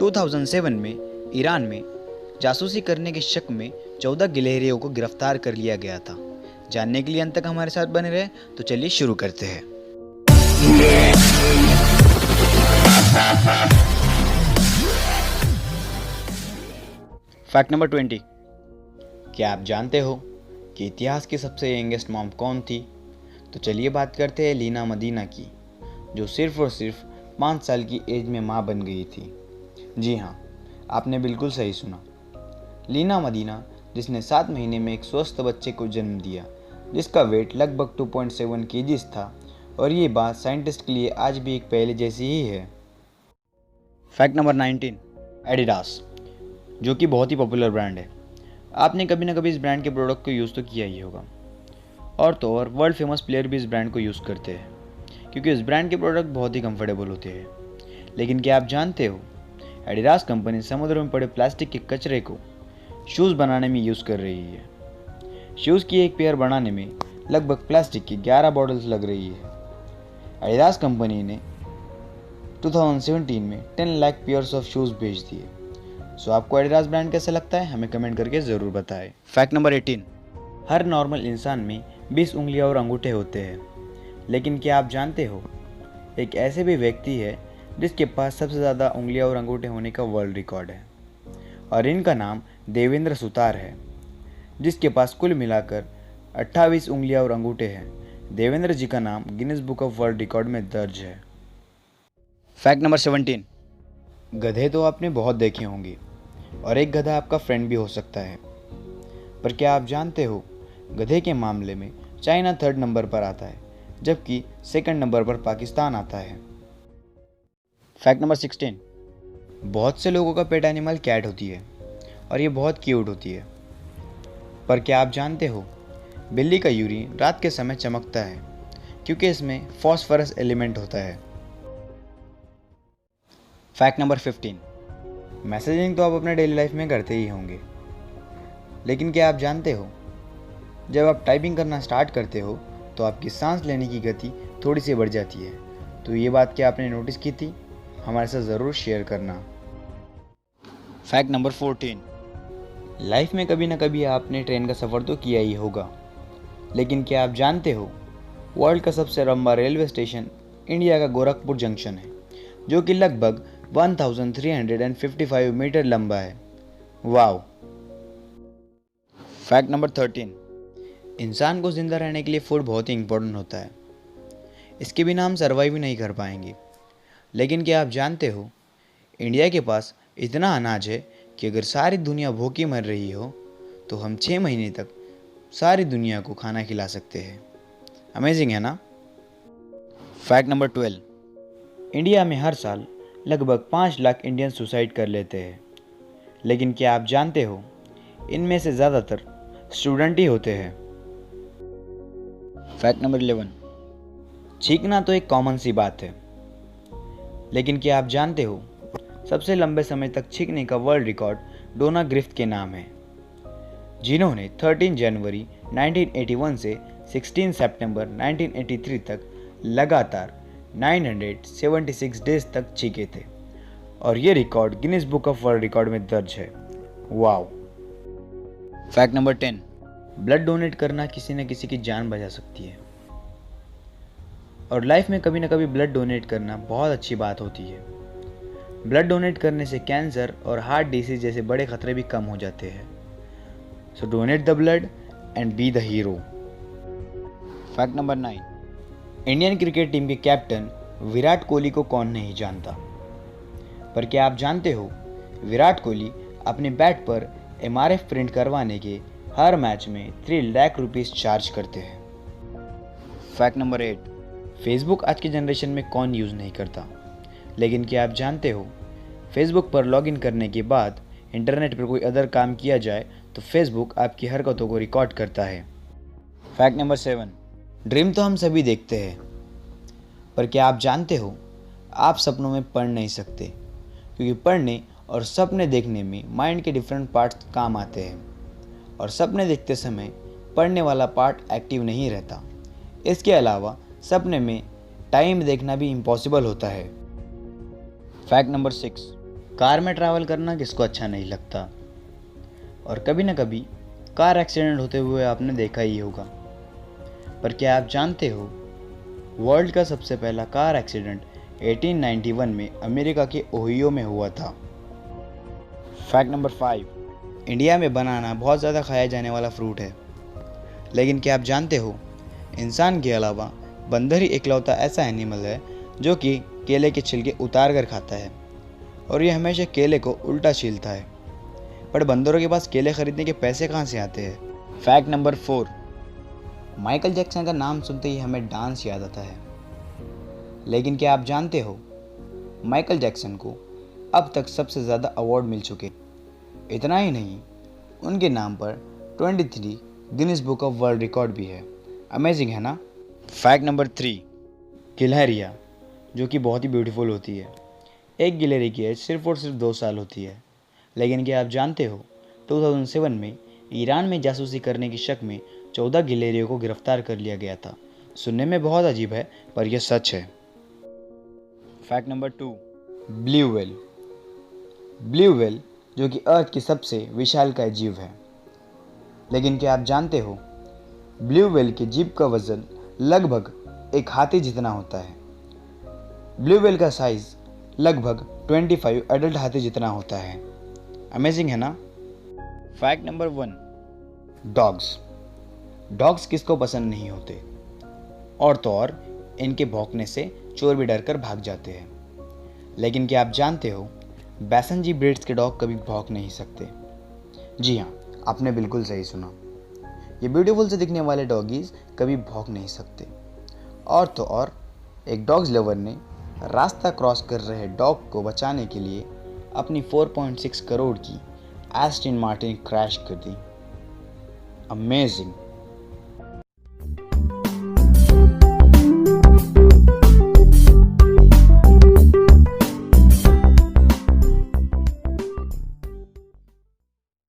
2007 में ईरान में जासूसी करने के शक में 14 गिलहरियों को गिरफ्तार कर लिया गया था। जानने के लिए अंत तक हमारे साथ बने रहे, तो चलिए शुरू करते हैं। Fact number 20। क्या आप जानते हो कि इतिहास की सबसे यंगेस्ट मॉम कौन थी? तो चलिए बात करते हैं लीना मदीना की, जो सिर्फ और सिर्फ 5 साल की एज में माँ बन गई थी। जी हाँ, आपने बिल्कुल सही सुना। लीना मदीना, जिसने 7 महीने में एक स्वस्थ बच्चे को जन्म दिया जिसका वेट लगभग 2.7 kg था, और ये बात साइंटिस्ट के लिए आज भी एक पहले जैसी ही है। Fact number 19। एडिडास, जो कि बहुत ही पॉपुलर ब्रांड है। आपने कभी ना कभी इस ब्रांड के प्रोडक्ट को यूज़ तो किया ही होगा, और तो और वर्ल्ड फेमस प्लेयर भी इस ब्रांड को यूज़ करते हैं क्योंकि इस ब्रांड के प्रोडक्ट बहुत ही कंफर्टेबल होते हैं। लेकिन क्या आप जानते हो, एडिडास कंपनी समुद्र में पड़े प्लास्टिक के कचरे को शूज़ बनाने में यूज़ कर रही है। शूज़ की एक पेयर बनाने में लगभग प्लास्टिक की 11 बॉटल्स लग रही है। एडिडास कंपनी ने 2017 में 10 लाख पेयर्स ऑफ शूज़ बेच दिए। सो आपको एडिडास ब्रांड कैसा लगता है, हमें कमेंट करके ज़रूर बताएं। Fact number 18। हर नॉर्मल इंसान में 20 उंगलियां और अंगूठे होते हैं, लेकिन क्या आप जानते हो एक ऐसे भी व्यक्ति है जिसके पास सबसे ज़्यादा उंगलियां और अंगूठे होने का वर्ल्ड रिकॉर्ड है, और इनका नाम देवेंद्र सुतार है, जिसके पास कुल मिलाकर 28 उंगलियां और अंगूठे हैं। देवेंद्र जी का नाम Guinness book of world record में दर्ज है। Fact number 17। गधे तो आपने बहुत देखे होंगे, और एक गधा आपका फ्रेंड भी हो सकता है, पर क्या आप जानते हो गधे के मामले में चाइना 3rd नंबर पर आता है, जबकि 2nd नंबर पर पाकिस्तान आता है। Fact number 16। बहुत से लोगों का पेट एनिमल कैट होती है, और ये बहुत क्यूट होती है, पर क्या आप जानते हो बिल्ली का यूरिन रात के समय चमकता है क्योंकि इसमें फॉस्फोरस एलिमेंट होता है। Fact number 15। मैसेजिंग तो आप अपने डेली लाइफ में करते ही होंगे, लेकिन क्या आप जानते हो जब आप टाइपिंग करना स्टार्ट करते हो तो आपकी सांस लेने की गति थोड़ी सी बढ़ जाती है। तो ये बात क्या आपने नोटिस की थी? हमारे साथ ज़रूर शेयर करना। Fact number 14। लाइफ में कभी ना कभी आपने ट्रेन का सफ़र तो किया ही होगा, लेकिन क्या आप जानते हो वर्ल्ड का सबसे लंबा रेलवे स्टेशन इंडिया का गोरखपुर जंक्शन है, जो कि लगभग 1355 मीटर लंबा है। वाओ। Fact number 13। इंसान को ज़िंदा रहने के लिए फूड बहुत ही इंपॉर्टेंट होता है, इसके बिना हम सर्वाइव ही नहीं कर पाएंगे। लेकिन क्या आप जानते हो इंडिया के पास इतना अनाज है कि अगर सारी दुनिया भूखी मर रही हो तो हम 6 महीने तक सारी दुनिया को खाना खिला सकते हैं। अमेजिंग है ना? Fact number 12। इंडिया में हर साल लगभग 5 लाख इंडियन सुसाइड कर लेते हैं, लेकिन क्या आप जानते हो इनमें से ज़्यादातर स्टूडेंट ही होते हैं। Fact number 11। छींकना तो एक कॉमन सी बात है, लेकिन क्या आप जानते हो सबसे लंबे समय तक छींकने का वर्ल्ड रिकॉर्ड डोना ग्रिफ्थ के नाम है, जिन्होंने 13 जनवरी 1981 से 16 सितंबर 1983 तक लगातार 976 डेज तक छींके थे, और ये record Guinness book of world record में दर्ज है। Wow. Fact number 10। Blood donate करना किसी न किसी की जान बचा सकती है, और लाइफ में कभी ना कभी ब्लड डोनेट करना बहुत अच्छी बात होती है। ब्लड डोनेट करने से कैंसर और हार्ट डिसीज जैसे बड़े खतरे भी कम हो जाते हैं। So donate the blood and be the hero. Fact number 9। Indian cricket team के कैप्टन विराट कोहली को कौन नहीं जानता, पर क्या आप जानते हो विराट कोहली अपने बैट पर MRF प्रिंट करवाने के हर मैच में 3 लाख रुपीस चार्ज करते हैं। Fact number 8। फेसबुक आज की जनरेशन में कौन यूज़ नहीं करता, लेकिन क्या आप जानते हो फेसबुक पर लॉगिन करने के बाद इंटरनेट पर कोई अदर काम किया जाए तो फेसबुक आपकी हरकतों को रिकॉर्ड करता है। Fact number 7। ड्रीम तो हम सभी देखते हैं, पर क्या आप जानते हो आप सपनों में पढ़ नहीं सकते, क्योंकि पढ़ने और सपने देखने में माइंड के डिफरेंट पार्ट्स काम आते हैं, और सपने देखते समय पढ़ने वाला पार्ट एक्टिव नहीं रहता। इसके अलावा सपने में टाइम देखना भी इम्पॉसिबल होता है। Fact number 6। कार में ट्रैवल करना किसको अच्छा नहीं लगता, और कभी न कभी कार एक्सीडेंट होते हुए आपने देखा ही होगा। पर क्या आप जानते हो, वर्ल्ड का सबसे पहला कार एक्सीडेंट 1891 में अमेरिका के ओहियो में हुआ था। फैक्ट नंबर 5, इंडिया में बनाना बहुत ज़्यादा खाया जाने वाला फ्रूट है, लेकिन क्या आप जानते हो, इंसान के अलावा बंदर ही इकलौता ऐसा एनिमल है जो कि केले के छिलके उतार कर खाता है, और ये हमेशा केले को उल्टा छीलता है। पर बंदरों के पास केले खरीदने के पैसे कहाँ से आते हैं। फैक्ट नंबर 4, माइकल जैक्सन का नाम सुनते ही हमें डांस याद आता है, लेकिन क्या आप जानते हो, माइकल जैक्सन को अब तक सबसे ज़्यादा अवार्ड मिल चुके। इतना ही नहीं, उनके नाम पर 23 Guinness book of world record भी है। अमेजिंग है ना। फैक्ट नंबर 3, गिलहरियाँ, जो कि बहुत ही ब्यूटीफुल होती है। एक गिलहरी की एज सिर्फ और सिर्फ 2 साल होती है, लेकिन क्या आप जानते हो, 2007 में ईरान में जासूसी करने की शक में 14 गिलहरियों को गिरफ्तार कर लिया गया था। सुनने में बहुत अजीब है, पर यह सच है। Fact number 2, blue whale. Blue whale जो कि अर्थ की सबसे विशालकाय जीव है, लेकिन क्या आप जानते हो, ब्लू व्हेल के जीभ का वजन लगभग एक हाथी जितना होता है। ब्लू व्हेल का साइज लगभग 25 एडल्ट हाथी जितना होता है। अमेजिंग है ना। Fact number 1, dogs. डॉग्स किसको पसंद नहीं होते, और तो और इनके भौंकने से चोर भी डर कर भाग जाते हैं। लेकिन क्या आप जानते हो, बैसनजी ब्रीड्स के डॉग कभी भौंक नहीं सकते। जी हाँ, आपने बिल्कुल सही सुना। ये ब्यूटीफुल से दिखने वाले डॉगीज कभी भौंक नहीं सकते। और तो और एक डॉग्स लवर ने रास्ता क्रॉस कर रहे डॉग को बचाने के लिए अपनी 4.6 करोड़ की एस्टन मार्टिन क्रैश कर दी। अमेजिंग।